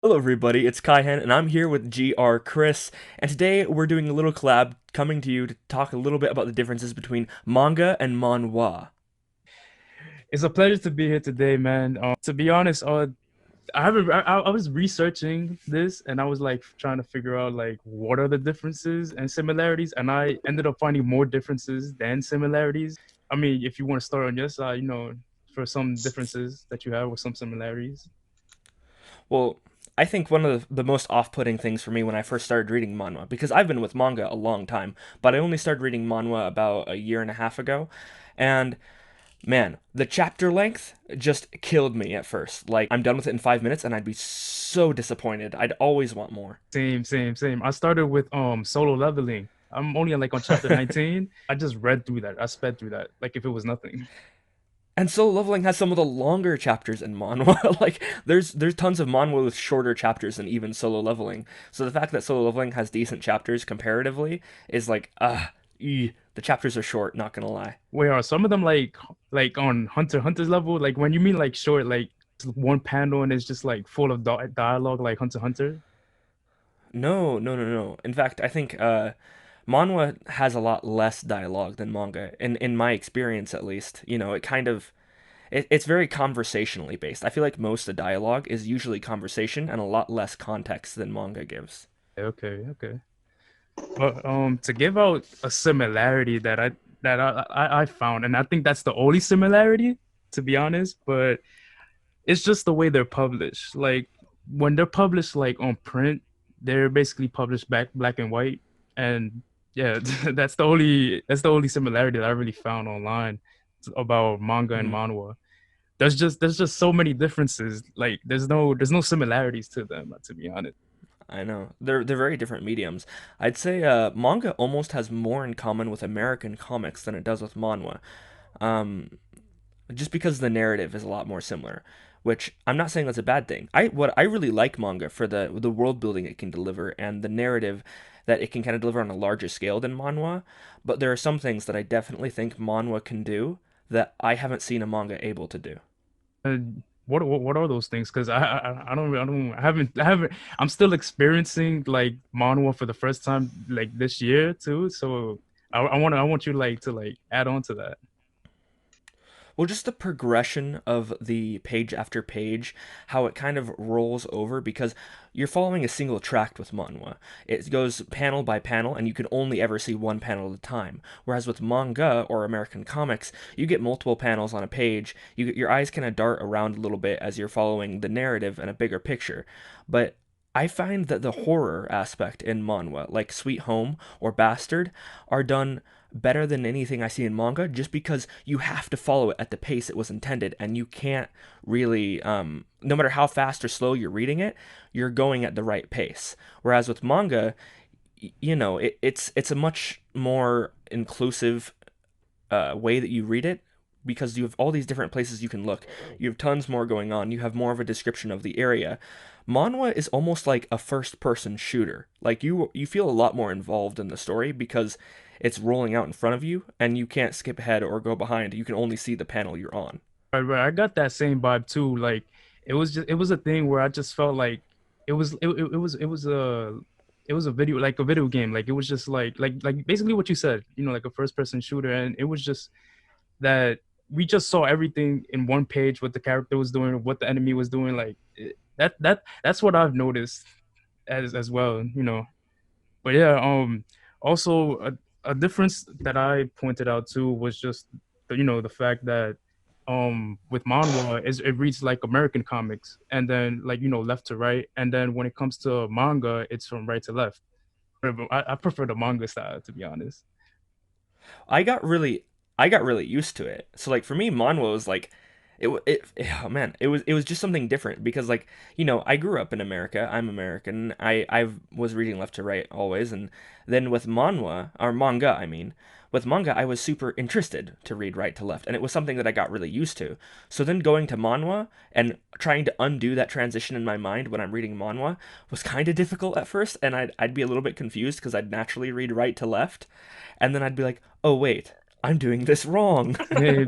Hello, everybody. It's Kaihen, and I'm here with GR Chris. And today we're doing a little collab coming to you to talk a little bit about the differences between manga and manhwa. It's a pleasure to be here today, man. To be honest, I haven't. I was researching this, and I was like trying to figure out like what are the differences and similarities, and I ended up finding more differences than similarities. I mean, if you want to start on your side, for some differences that you have with some similarities. Well, I think one of the most off putting things for me when I first started reading manhwa, because I've been with manga a long time, but I only started reading manhwa about a year and a half ago. And man, the chapter length just killed me at first. Like, I'm done with it in 5 minutes, and I'd be so disappointed. I'd always want more. Same. I started with solo leveling. I'm only like on chapter 19. I just read through that. I sped through that like if it was nothing. And Solo Leveling has some of the longer chapters in manhwa. Like there's tons of manhwa with shorter chapters than even Solo Leveling. So the fact that Solo Leveling has decent chapters comparatively is like the chapters are short, not gonna lie. Where are some of them like on Hunter x Hunter's level? Like when you mean like short, like one panel and it's just like full of dialogue like Hunter x Hunter? No. In fact, I think manhwa has a lot less dialogue than manga, in my experience at least. It kind of it's very conversationally based. I feel like most of the dialogue is usually conversation and a lot less context than manga gives. Okay. But to give out a similarity that I found, and I think that's the only similarity, to be honest, but it's just the way they're published. Like when they're published like on print, they're basically published back black and white. And yeah, that's the only similarity that I really found online about manga and Mhm. manhwa. There's just so many differences. Like there's no similarities to them, to be honest. I know. They're very different mediums. I'd say manga almost has more in common with American comics than it does with manhwa. Um, just because the narrative is a lot more similar, which I'm not saying that's a bad thing. I really like manga for the world building it can deliver and the narrative that it can kind of deliver on a larger scale than manhwa, but there are some things that I definitely think manhwa can do that I haven't seen a manga able to do. What are those things? Because I haven't I'm still experiencing like manhwa for the first time like this year too. So I want you to add on to that. Well, just the progression of the page after page, how it kind of rolls over because you're following a single tract with manhwa. It goes panel by panel, and you can only ever see one panel at a time. Whereas with manga or American comics, you get multiple panels on a page. Your eyes kind of dart around a little bit as you're following the narrative and a bigger picture. But I find that the horror aspect in manhwa, like Sweet Home or Bastard, are done better than anything I see in manga just because you have to follow it at the pace it was intended and you can't really no matter how fast or slow you're reading it, you're going at the right pace. Whereas with manga, it's a much more inclusive way that you read it because you have all these different places you can look. You have tons more going on. You have more of a description of the area. Manhwa is almost like a first person shooter. Like you feel a lot more involved in the story because it's rolling out in front of you and you can't skip ahead or go behind. You can only see the panel you're on. Right. I got that same vibe too. Like it was a thing where I just felt like it was a video game. Like it was just like basically what you said, like a first person shooter, and it was just that we just saw everything in one page, what the character was doing, what the enemy was doing. Like that's what I've noticed as well. But yeah, also a difference that I pointed out too was just the fact that with manhwa is it reads like American comics, and then like left to right, and then when it comes to manga it's from right to left. I prefer the manga style, to be honest. I got really I got really used to it. So like for me, manhwa was like oh man, it was just something different because like, I grew up in America. I'm American. I was reading left to right always, and then with manhwa or manga, I mean, with manga I was super interested to read right to left, and it was something that I got really used to. So then going to manhwa and trying to undo that transition in my mind when I'm reading manhwa was kind of difficult at first, and I'd be a little bit confused because I'd naturally read right to left, and then I'd be like, oh wait, I'm doing this wrong.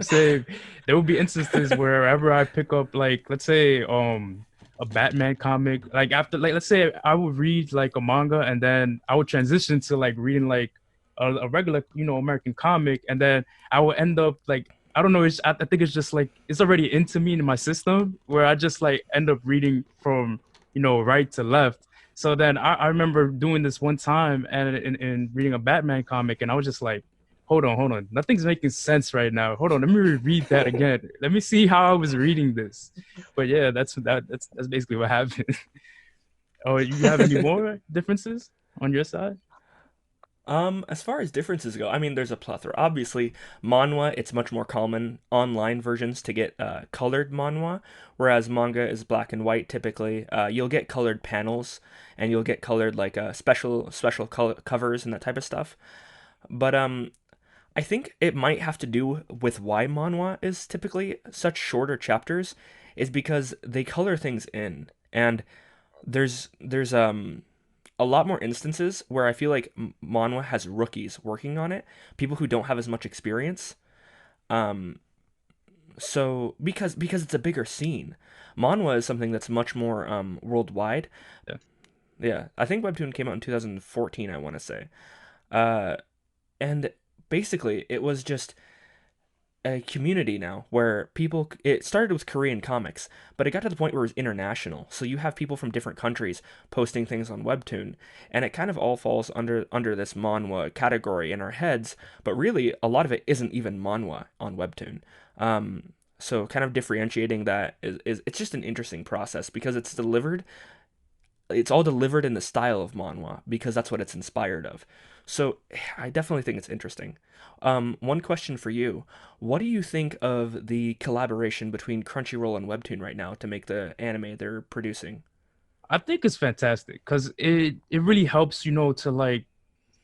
Same. There will be instances wherever I pick up, like, let's say, a Batman comic. Like after, like let's say I would read like a manga, and then I would transition to like reading like a regular, American comic, and then I would end up like, I don't know. I think it's just like it's already into me in my system where I just like end up reading from right to left. So then I remember doing this one time and reading a Batman comic, and I was just like, hold on, nothing's making sense right now. Hold on, let me reread that again. Let me see how I was reading this. But yeah, that's basically what happened. Oh, you have any more differences on your side? As far as differences go, I mean, there's a plethora. Obviously, manhwa, it's much more common online versions to get colored manhwa, whereas manga is black and white typically. You'll get colored panels, and you'll get colored like special covers and that type of stuff. But I think it might have to do with why manhwa is typically such shorter chapters, is because they color things in, and there's a lot more instances where I feel like manhwa has rookies working on it, people who don't have as much experience. Um, so because it's a bigger scene, manhwa is something that's much more worldwide. Yeah. Yeah, I think Webtoon came out in 2014, I want to say. Uh, and basically, it was just a community now where people, it started with Korean comics, but it got to the point where it was international. So you have people from different countries posting things on Webtoon, and it kind of all falls under this manhwa category in our heads, but really a lot of it isn't even manhwa on Webtoon. So kind of differentiating that is it's just an interesting process because it's all delivered in the style of manhwa because that's what it's inspired of. So I definitely think it's interesting. One question for you: what do you think of the collaboration between Crunchyroll and Webtoon right now to make the anime they're producing? I think it's fantastic because it really helps, to like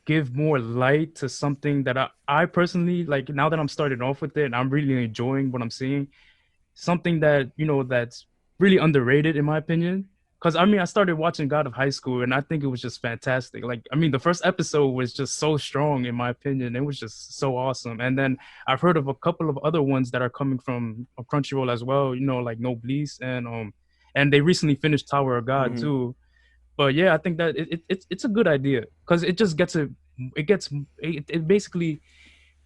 give more light to something that I personally like now that I'm starting off with it and I'm really enjoying what I'm seeing. Something that that's really underrated in my opinion. Because I mean, I started watching God of High School, and I think it was just fantastic. Like, I mean, the first episode was just so strong, in my opinion. It was just so awesome. And then I've heard of a couple of other ones that are coming from Crunchyroll as well. Like No Bleach, and they recently finished Tower of God Hmm. too. But yeah, I think that it's a good idea because it just it basically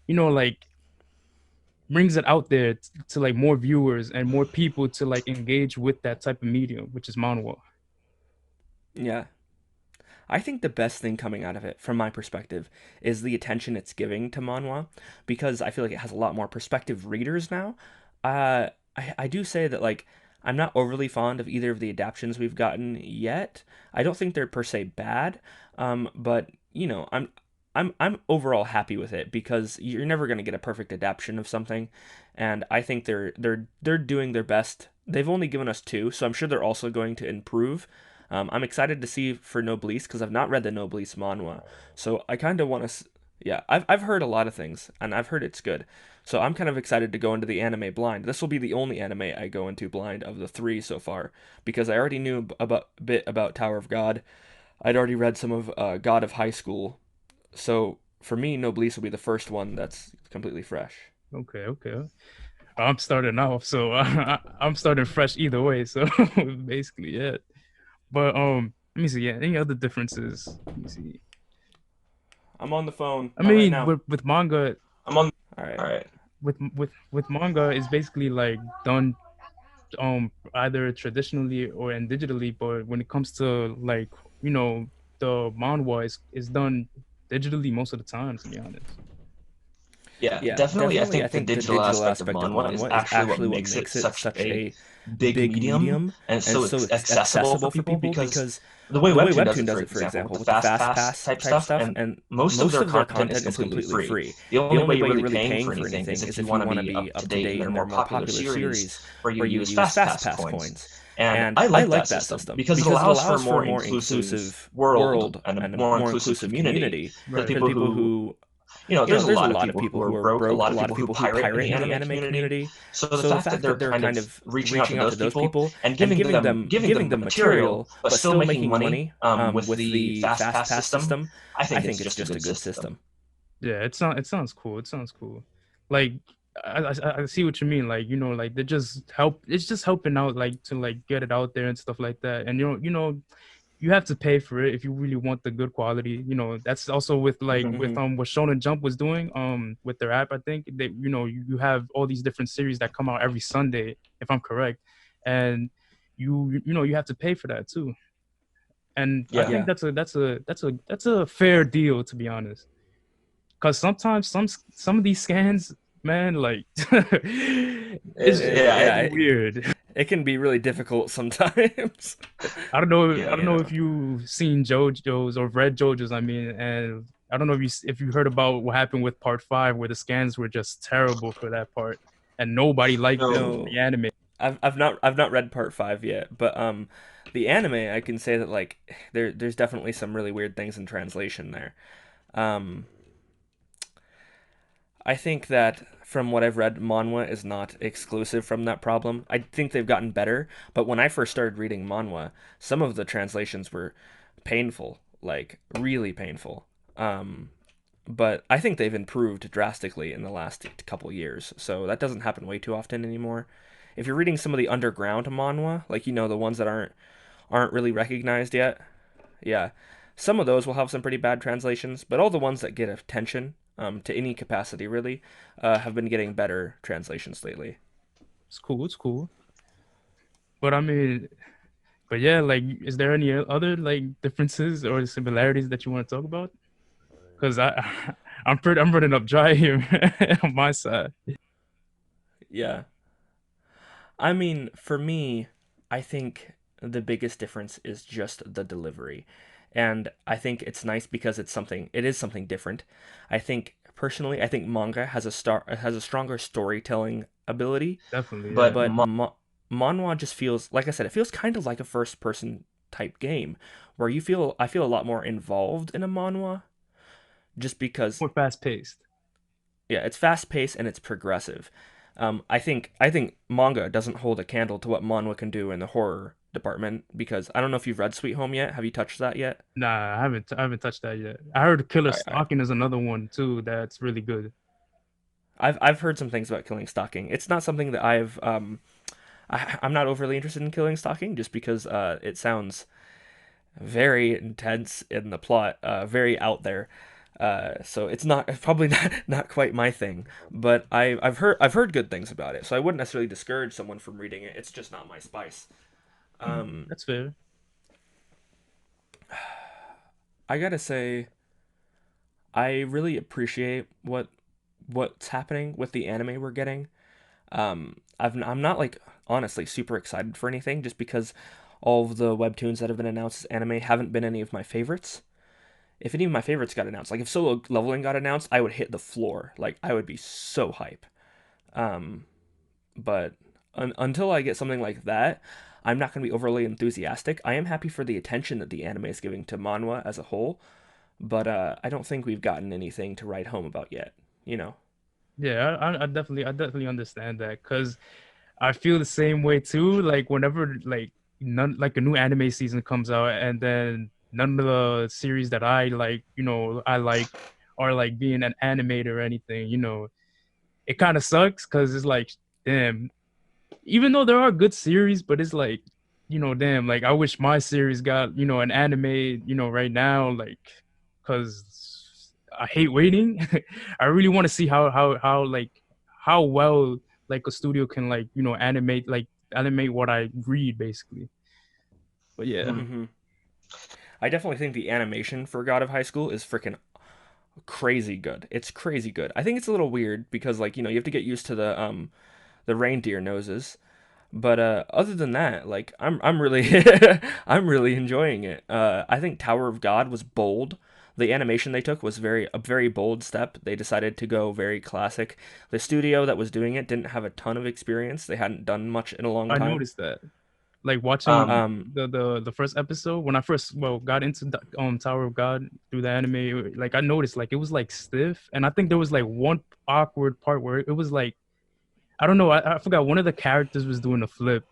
like brings it out there to like more viewers and more people to like engage with that type of medium, which is manhwa. Yeah, I think the best thing coming out of it, from my perspective, is the attention it's giving to manhwa, because I feel like it has a lot more prospective readers now. I do say that like I'm not overly fond of either of the adaptations we've gotten yet. I don't think they're per se bad, but I'm overall happy with it because you're never going to get a perfect adaptation of something, and I think they're doing their best. They've only given us two, so I'm sure they're also going to improve. I'm excited to see for Noblesse because I've not read the Noblesse manhwa, so I kind of want to. Yeah, I've heard a lot of things and I've heard it's good, so I'm kind of excited to go into the anime blind. This will be the only anime I go into blind of the three so far because I already knew about a bit about Tower of God. I'd already read some of God of High School, so for me, Noblesse will be the first one that's completely fresh. Okay, okay. I'm starting off, so I'm starting fresh either way. So basically, yeah. But let me see. Yeah, any other differences? Let me see. I'm on the phone, I not right mean, now. with manga, All right. with manga is basically like done either traditionally or and digitally. But when it comes to like the manhwa is done digitally most of the time. To be honest. Yeah, Yeah, definitely. I definitely. I think the think the digital digital aspect of aspect of manhwa is manhwa is actually what actually what makes it makes it such such a a big big medium medium and and so so accessible accessible for for people people because because the way the way Webtoon does Webtoon it, does for it, for example, with example, the with the fast fast pass pass type type stuff, stuff, and and most of most their of their content is content is completely completely free. free. The The only way only you're way you're really really paying paying for for anything is anything if is you if want you to want to be be up to up to date in date their in their more more popular popular series series where you where you use use fast fast pass pass coins. coins. And And I I like that like that system system because it because it allows for a allows for a more more inclusive inclusive world world and a and a more more inclusive inclusive community community for the Right. for the people people who, who there's a there's a lot of lot of people who people are who are broke, a broke, lot a of lot of people who people who pirate in pirate the in the anime anime community. community. So the So the fact that fact they're that they're kind kind of of reaching out to reaching out those to those people people and and giving giving them them material, material, but but still still making making money money with with the the fast fast pass pass system, system, I I think it's think it's just a just a good good system. system. Yeah, it sounds cool. It sounds cool. Like I see what you mean. Like, like they just help. It's just helping out, like to like get it out there and stuff like that. And you have to pay for it if you really want the good quality. That's also with like Mhm. with what Shonen Jump was doing with their app. I think they you have all these different series that come out every Sunday, if I'm correct, and you have to pay for that too. And I Yeah. think Yeah. that's a fair deal, to be honest. Because sometimes some of these scans, man, like it's just Yeah. Yeah, weird. it can be really difficult sometimes. I don't know. I Yeah. don't know if you've seen JoJo's or read JoJo's. I mean, and I don't know if you heard about what happened with part 5, where the scans were just terrible for that part, and nobody liked it in So No, the anime. I've not read part 5 yet, but the anime, I can say that like there's definitely some really weird things in translation there. Um I think that from what I've read, manhwa is not exclusive from that problem. I think they've gotten better, but when I first started reading manhwa, some of the translations were painful, like really painful. Um, but I think they've improved drastically in the last couple years, so that doesn't happen way too often anymore. If you're reading some of the underground manhwa, like the ones that aren't really recognized yet, yeah, some of those will have some pretty bad translations, but all the ones that get attention, to any capacity really, have been getting better translations lately. It's cool. It's cool. But I mean, but yeah, like, is there any other like differences or similarities that you want to talk about? Because I'm running up dry here on my side. Yeah. I mean, for me, I think the biggest difference is just the delivery. And I think it's nice because it is something different. I think manga has a stronger storytelling ability, Definitely, yeah. but but manhwa just feels, like I said, it feels kind of like a first person type game where I feel a lot more involved in a manhwa just because, More fast paced. yeah, it's fast paced and it's progressive. I think manga doesn't hold a candle to what manhwa can do in the horror department, because I don't know if you've read Sweet Home yet. Have you touched that yet? Nah, I haven't touched that yet. I heard Killer All right. Stalking is another one too that's really good. I've heard some things about Killing Stalking. It's not something that I'm not overly interested in Killing Stalking, just because it sounds very intense in the plot, very out there. So it's not probably not quite my thing, but I've heard good things about it. So I wouldn't necessarily discourage someone from reading it. It's just not my spice. Um, That's fair. I gotta say, I really appreciate what's happening with the anime we're getting. I'm not like honestly super excited for anything, just because all of the webtoons that have been announced as anime haven't been any of my favorites. If any of my favorites got announced, like if Solo Leveling got announced, I would hit the floor. Like I would be so hype. Um, but until I get something like that, I'm not going to be overly enthusiastic. I am happy for the attention that the anime is giving to manhwa as a whole, but I don't think we've gotten anything to write home about yet. You know? Yeah, I definitely understand that because I feel the same way too. Like whenever like none like a new anime season comes out and then none of the series that I like are like being an animator or anything, it kind of sucks because it's like, damn, even though there are good series, but it's like, damn, like I wish my series got, an anime, right now, like, because I hate waiting. I really want to see how like how well like a studio can like animate what I read basically. But yeah, Mhm. Mm-hmm. I definitely think the animation for God of High School is freaking crazy good. It's crazy good. I think it's a little weird because like you have to get used to the reindeer noses. But other than that, like I'm really I'm really enjoying it. I think Tower of God was bold. The animation they took was a very bold step. They decided to go very classic. The studio that was doing it didn't have a ton of experience. They hadn't done much in a long I time. noticed that. Like watching Um, Um, the first episode when I first got into Tower of God through the anime, like I noticed like it was like stiff, and I think there was like one awkward part where it was like I don't know, I forgot one of the characters was doing a flip,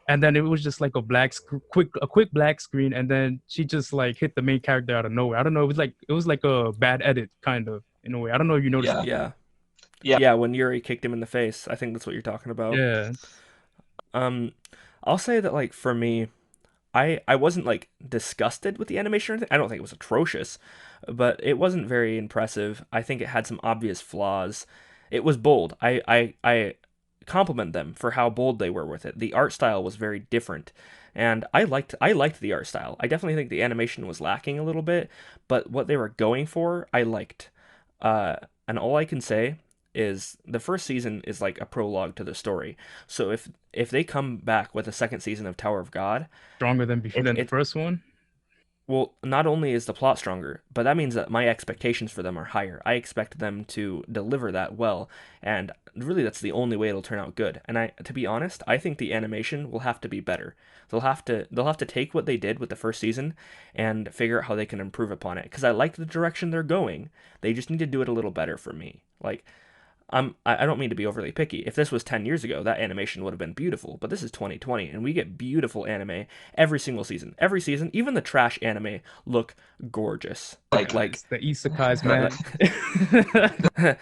and then it was just like a quick black screen, and then she just like hit the main character out of nowhere. I don't know, it was like a bad edit kind of in a way. I don't know if you noticed yeah. that too. yeah, Yeah. Yeah, when Yuri kicked him in the face. I think that's what you're talking about. Yeah, Um, I'll say that like for me, I wasn't like disgusted with the animation or anything. I don't think it was atrocious, but it wasn't very impressive. I think it had some obvious flaws. It was bold. I compliment them for how bold they were with it. The art style was very different, and I liked the art style. I definitely think the animation was lacking a little bit, but what they were going for, I liked. Uh, and all I can say is the first season is like a prologue to the story. So if they come back with a second season of Tower of God, stronger than before it than the it first one. well, not only is the plot stronger, but that means that my expectations for them are higher. I expect them to deliver that well, and really that's the only way it'll turn out good. And to be honest, I think the animation will have to be better. They'll have to take what they did with the first season and figure out how they can improve upon it because I like the direction they're going. They just need to do it a little better for me. Like I don't mean to be overly picky. If this was 10 years ago, that animation would have been beautiful. But this is 2020, and we get beautiful anime every single season. Every season, even the trash anime look gorgeous. Like, Like, The isekais, like, man.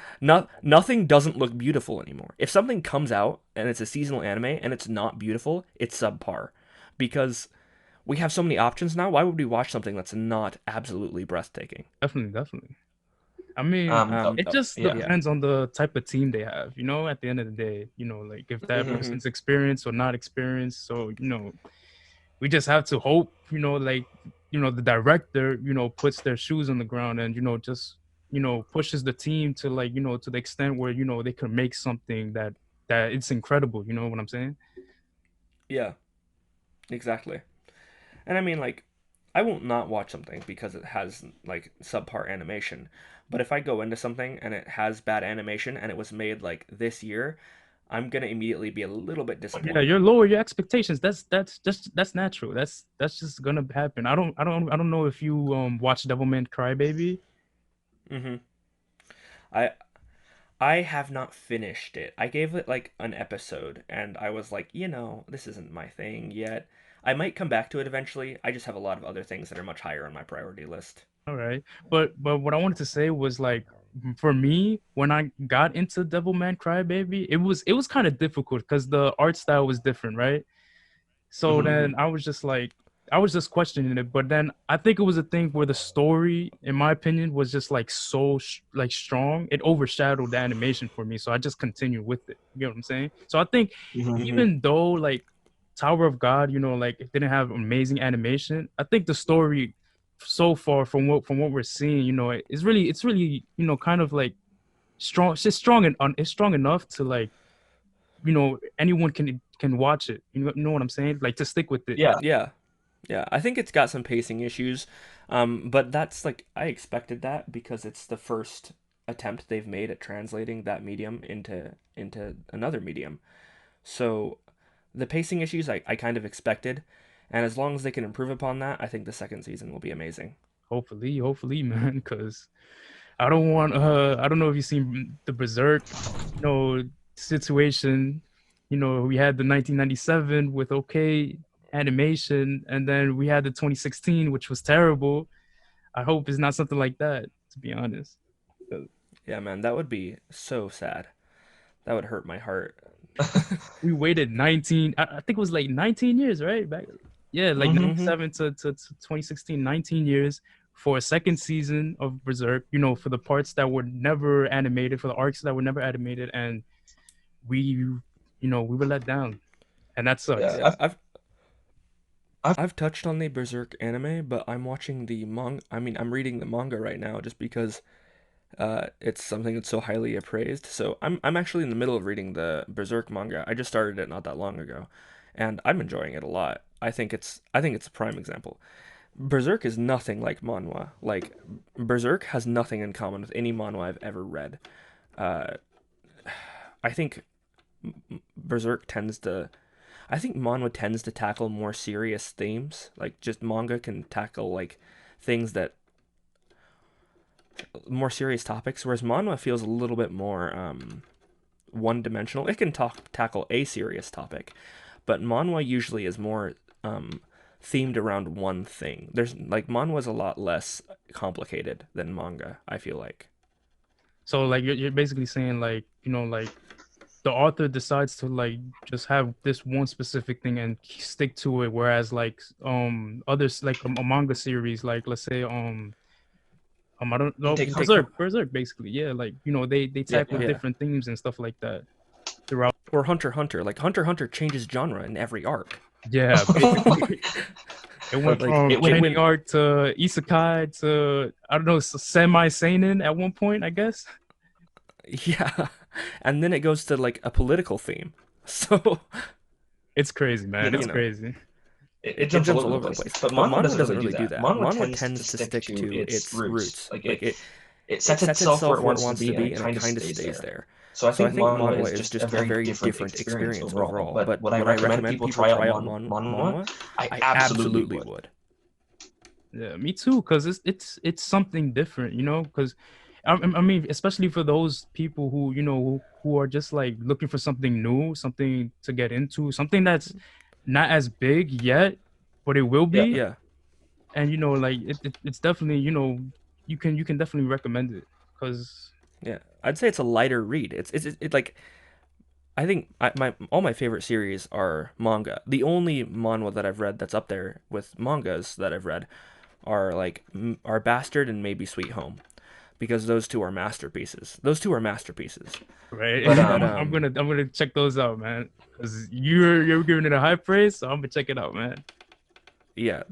nothing doesn't look beautiful anymore. If something comes out and it's a seasonal anime and it's not beautiful, it's subpar. Because we have so many options now. Why would we watch something that's not absolutely breathtaking? Definitely, definitely. I mean, the, it just Yeah. depends on the type of team they have, at the end of the day, like if that Mhm. hmm person's experienced or not experienced. So, we just have to hope, like, the director, puts their shoes on the ground and, just, pushes the team to like, to the extent where, they can make something that it's incredible. You know what I'm saying? Yeah, exactly. And I mean, like, I won't not watch something because it has like subpar animation. But if I go into something and it has bad animation and it was made like this year, I'm gonna immediately be a little bit Yeah, disappointed. you're lower your expectations. That's natural. That's just gonna happen. I don't know if you watch Devilman Crybaby. hmm I I have not finished it. I gave it like an episode and I was like, this isn't my thing yet. I might come back to it eventually. I just have a lot of other things that are much higher on my priority list. All right. But what I wanted to say was like for me, when I got into Devilman Crybaby, it was kind of difficult because the art style was different, right? So Mhm. then hmm I was just questioning it, but then I think it was a thing where the story, in my opinion, was just like so like strong. It overshadowed the animation for me, so I just continued with it. You know what I'm saying? So I think Mhm. hmm even though like Tower of God, like it didn't have amazing animation, I think the story so far from what we're seeing, it's really kind of like strong. It's just strong and it's strong enough to like anyone can watch it. You know what I'm saying? Like to stick with it. Yeah. Yeah. Yeah, I think it's got some pacing issues, but that's like I expected that because it's the first attempt they've made at translating that medium into another medium. So the pacing issues I kind of expected, and as long as they can improve upon that, I think the second season will be amazing. Hopefully, man, because I don't know if you've seen the Berserk, situation. We had the 1997 with okay animation, and then we had the 2016, which was terrible. I hope it's not something like that, to be honest. 'Cause Yeah, man, that would be so sad. That would hurt my heart. we waited 19, I think it was like 19 years, right? Back, yeah, like Mhm. hmm 97 to 2016, 19 years for a second season of Berserk, for the parts that were never animated, for the arcs that were never animated, and we were let down, and that Yeah. sucks. Yeah, I've I've touched on the Berserk anime, but I'm watching the manga. I mean, I'm reading the manga right now just because it's something that's so highly appraised. So I'm actually in the middle of reading the Berserk manga. I just started it not that long ago, and I'm enjoying it a lot. I think it's a prime example. Berserk is nothing like manhwa. Like Berserk has nothing in common with any manhwa I've ever read. Uh, I think Berserk tends to. I think manhwa tends to tackle more serious themes. Like just manga can tackle like things that more serious topics, whereas manhwa feels a little bit more one dimensional. It can tackle a serious topic, but manhwa usually is more themed around one thing. There's like manhwa is a lot less complicated than manga, I feel like. So like you're basically saying like, like the author decides to like just have this one specific thing and stick to it, whereas like others like a manga series, like let's say I don't know, Intake Intake Hunter. Hunt. Berserk basically, yeah, like they Yeah, tackle yeah. Yeah. different themes and stuff like that throughout. Or Hunter x Hunter. Like Hunter x Hunter changes genre in every arc. Yeah, basically. It went But Like from it went. it training went arc to isekai to I don't know, semi seinen at one point, I guess. yeah. And then it goes to like a political theme. So, It's crazy, You man. It's you know, know, crazy. it it jumps all jumps over all the over the place. place. But But manhwa manhwa doesn't doesn't really do really do that. that. Manhwa Manhwa tends tends to to stick stick to to its its roots. roots. Like Like it it sets sets itself where itself it where it wants to wants to be, and be it and it kind of kind of stays stays there. there. So I So I think think manhwa manhwa is is just a just a very very different different experience experience overall. overall. But But would I would I recommend recommend people people try out try out manhwa? manhwa? I I absolutely absolutely would. would. Yeah, me too. Cause it's something different, Cause I mean, especially for those people who who are just like looking for something new, something to get into, something that's not as big yet, but it will Yeah. be. Yeah. And like it's definitely you can definitely recommend it. Cause Yeah. I'd say it's a lighter read. It's like I think my all my favorite series are manga. The only manhwa that I've read that's up there with mangas that I've read are like are Bastard and maybe Sweet Home because those two are masterpieces. Those two are masterpieces. right, But But I'm gonna check those out, man. Cause you're giving it a high praise, so I'm gonna check it out, man. yeah,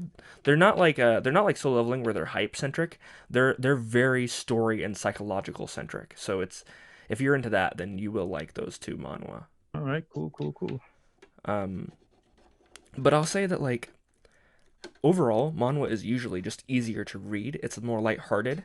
they're not like Solo Leveling where they're hype centric. They're very story and psychological centric. So it's if you're into that, then you will like those two manhwa. All right, cool, cool, cool. Um, but I'll say that like overall, manhwa is usually just easier to read. It's more lighthearted,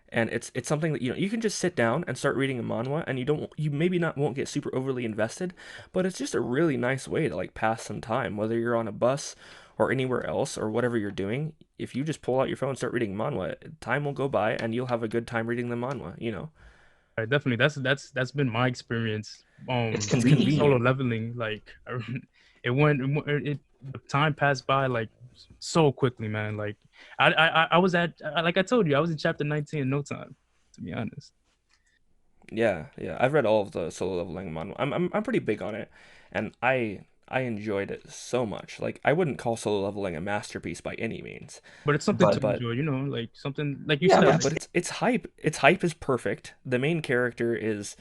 and it's something that you can just sit down and start reading a manhwa, and you maybe not won't get super overly invested, but it's just a really nice way to like pass some time, whether you're on a bus or anywhere else or whatever you're doing. If you just pull out your phone and start reading manhwa, time will go by and you'll have a good time reading the manhwa. All right, definitely. That's been my experience. it's It's convenient. Solo convenient. leveling, like the time passed by like so quickly, man. Like I was like I told you, I was in chapter 19 in no time, to be honest. Yeah. I've read all of the solo leveling manhwa. I'm pretty big on it, and I enjoyed it so much. Like I wouldn't call solo leveling a masterpiece by any means, But it's something to But but enjoy, like something like you yeah, said, but yeah, like but it's hype. Its hype is perfect. The main character is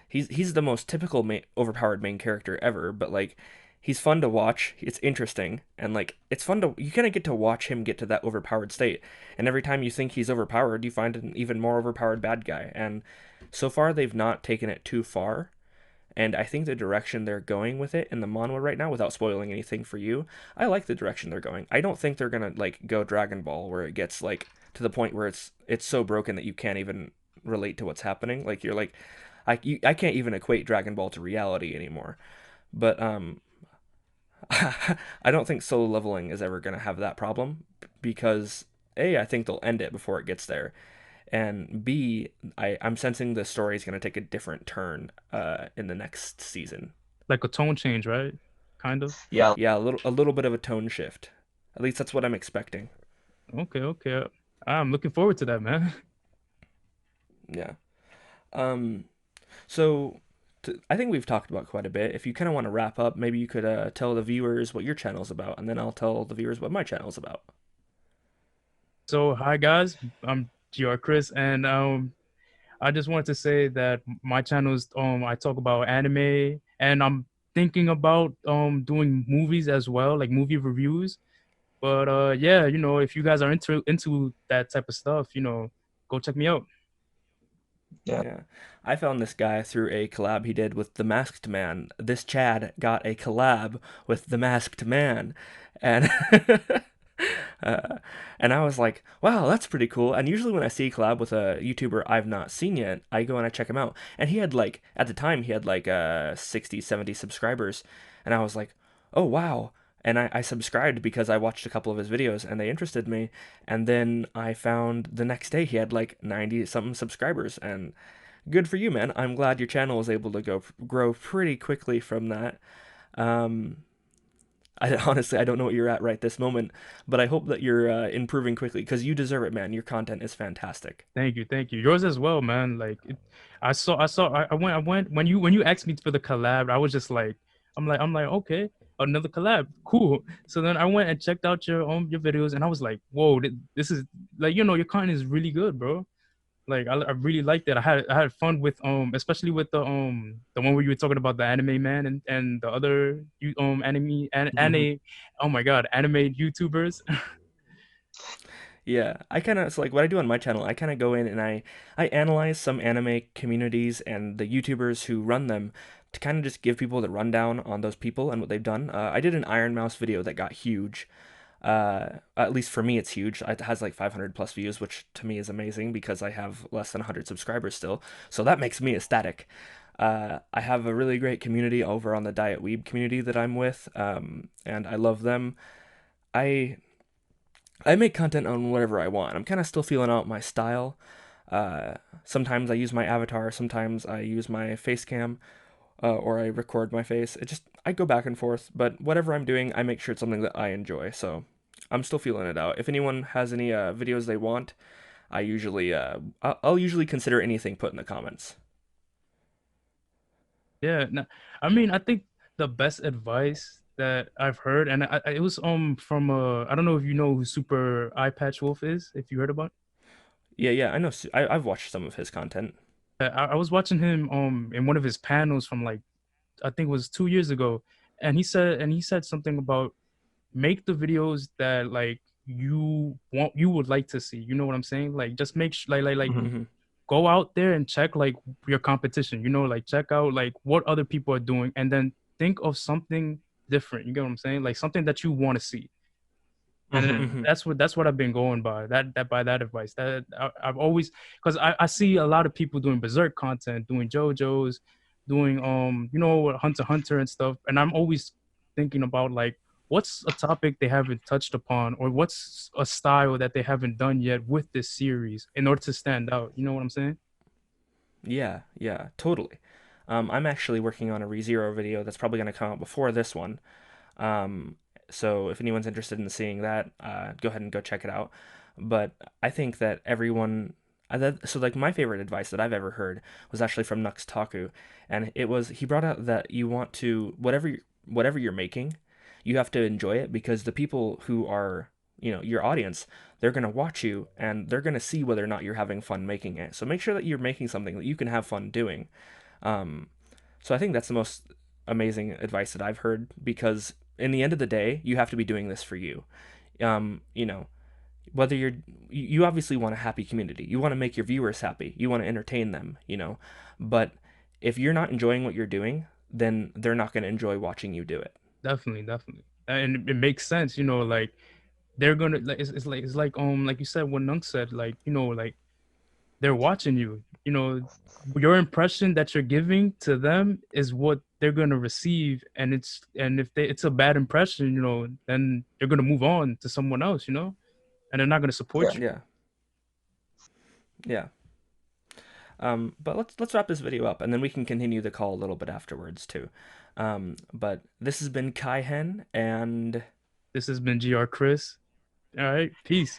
he's the most typical overpowered main character ever, but like he's fun to watch. It's interesting and like it's fun to you kind of get to watch him get to that overpowered state. And every time you think he's overpowered, you find an even more overpowered bad guy. And so far they've not taken it too far. And I think the direction they're going with it in the manhwa right now, without spoiling anything for you, I like the direction they're going. I don't think they're gonna like go Dragon Ball where it gets like to the point where it's so broken that you can't even relate to what's happening. Like you're like, I can't even equate Dragon Ball to reality anymore. But I don't think solo leveling is ever gonna have that problem because I think they'll end it before it gets there, and B, I'm sensing the story is going to take a different turn in the next season. a tone change, right? Kind of. yeah, Yeah, a little bit of a tone shift. At least that's what I'm expecting. Okay, okay. I'm looking forward to that, man. Yeah. Um. So, I think we've talked about quite a bit. If you kind of want to wrap up, maybe you could tell the viewers what your channel's about, and then I'll tell the viewers what my channel's about. So, hi guys, I'm GR Chris, and I just wanted to say that my channel is I talk about anime, and I'm thinking about doing movies as well, like movie reviews. But yeah, if you guys are into that type of stuff, go check me out. yeah. Yeah. I found this guy through a collab he did with The Masked Man. This Chad got a collab with The Masked Man. And uh, and I was like, wow, that's pretty cool. And usually when I see a collab with a YouTuber I've not seen yet, I go and I check him out. And he had like at the time he had like 60, 70 subscribers. And I was like, "Oh, wow." And I subscribed because I watched a couple of his videos and they interested me. And then I found the next day he had like 90 something subscribers. And good for you, man. I'm glad your channel was able to grow pretty quickly from that. Um, Honestly, I don't know what you're at right this moment, but I hope that you're improving quickly because you deserve it, man. Your content is fantastic. Thank you, thank you. Yours as well, man. Like I went when you asked me for the collab, I was just like, I'm like, okay, another collab, cool. So then I went and checked out your videos, and I was like, whoa, this is like your content is really good, bro. Like I really liked it. I had fun with especially with the one where you were talking about the anime man and the other you anime and anime, oh my god, anime YouTubers. Yeah, I kind of, so like what I do on my channel, I kind of go in and I analyze some anime communities and the YouTubers who run them to kind of just give people the rundown on those people and what they've done. I did an Iron Mouse video that got huge. At least for me, it's huge. It has like 500 plus views, which to me is amazing because I have less than 100 subscribers still. So that makes me ecstatic. I have a really great community over on the Diet Weeb community that I'm with, and I love them. I I make content on whatever I want. I'm kind of still feeling out my style. Sometimes I use my avatar, sometimes I use my face cam, or I record my face. I go back and forth, but whatever I'm doing, I make sure it's something that I enjoy. So I'm still feeling it out. If anyone has any videos they want, I'll usually consider anything put in the comments. Yeah, no, I mean, I think the best advice that I've heard, and it was from I don't know if you know who Super Eye Patch Wolf is, if you heard about. Yeah, yeah, I know. I've watched some of his content. I was watching him in one of his panels from like I think it was 2 years ago, and he said something about make the videos that like you would like to see. You know what I'm saying? Like just make like Hmm. Hmm. go out there and check like your competition, like check out like what other people are doing and then think of something different. You get what I'm saying? Like something that you want to see. And Hmm. Hmm. that's what I've been going by. That advice. That I've always because I see a lot of people doing berserk content, doing JoJo's, doing Hunter x Hunter and stuff. And I'm always thinking about like what's a topic they haven't touched upon or what's a style that they haven't done yet with this series in order to stand out. You know what I'm saying? Yeah, yeah, totally. I'm actually working on a ReZero video that's probably going to come out before this one. Um, so if anyone's interested in seeing that, go ahead and go check it out. But I think that so like my favorite advice that I've ever heard was actually from Nux Taku, and he brought out that you want to whatever you're making, you have to enjoy it because the people who are your audience, they're gonna watch you and they're gonna see whether or not you're having fun making it. So make sure that you're making something that you can have fun doing. Um, so I think that's the most amazing advice that I've heard because in the end of the day, you have to be doing this for you. Um, you know, whether you obviously want a happy community. You want to make your viewers happy. You want to entertain them. But if you're not enjoying what you're doing, then they're not going to enjoy watching you do it. Definitely, definitely. And it makes sense, like they're gonna like it's like you said what Nunk said, like, like they're watching you. Your impression that you're giving to them is what they're gonna receive, and if it's a bad impression, then they're gonna move on to someone else, and they're not gonna support Yeah. you. Yeah. Yeah. But let's wrap this video up, and then we can continue the call a little bit afterwards too. But this has been Kai Hen, and This has been GR Chris. All right, peace.